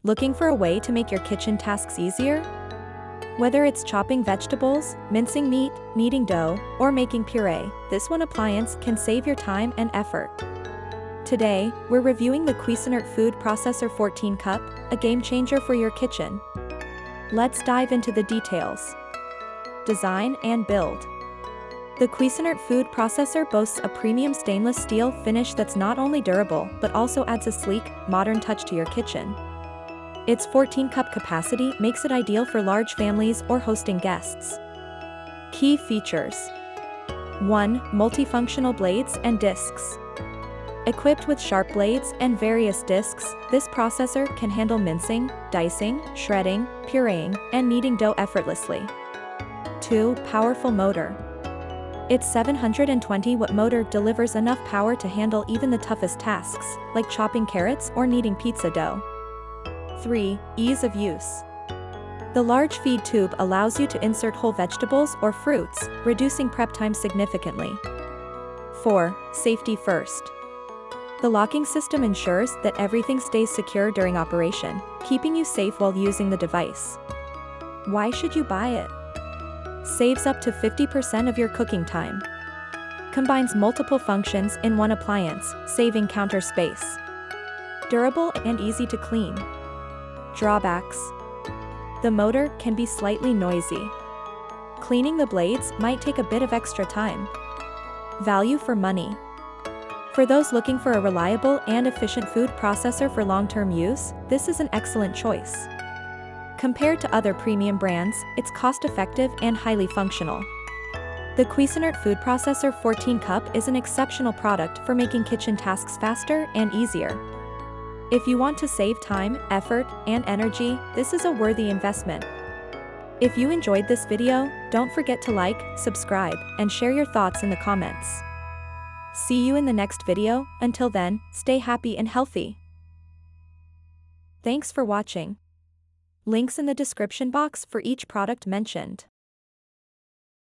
Looking for a way to make your kitchen tasks easier? Whether it's chopping vegetables, mincing meat, kneading dough, or making puree, this one appliance can save your time and effort. Today, we're reviewing the Cuisinart Food Processor 14 Cup, a game changer for your kitchen. Let's dive into the details. Design and build. The Cuisinart Food Processor boasts a premium stainless steel finish that's not only durable but also adds a sleek, modern touch to your kitchen. Its 14-cup capacity makes it ideal for large families or hosting guests. Key features. 1. Multifunctional blades and discs. Equipped with sharp blades and various discs, this processor can handle mincing, dicing, shredding, pureeing, and kneading dough effortlessly. 2. Powerful motor. Its 720-watt motor delivers enough power to handle even the toughest tasks, like chopping carrots or kneading pizza dough. 3. Ease of use. The large feed tube allows you to insert whole vegetables or fruits, reducing prep time significantly. 4. Safety first. The locking system ensures that everything stays secure during operation, keeping you safe while using the device. Why should you buy it? Saves up to 50% of your cooking time. Combines multiple functions in one appliance, saving counter space. Durable and easy to clean. Drawbacks. The motor can be slightly noisy. Cleaning the blades might take a bit of extra time. Value for money. For those looking for a reliable and efficient food processor for long-term use, this is an excellent choice. Compared to other premium brands, it's cost-effective and highly functional. The Cuisinart Food Processor 14 Cup is an exceptional product for making kitchen tasks faster and easier. If you want to save time, effort, and energy, this is a worthy investment. If you enjoyed this video, don't forget to like, subscribe, and share your thoughts in the comments. See you in the next video. Until then, stay happy and healthy. Thanks for watching. Links in the description box for each product mentioned.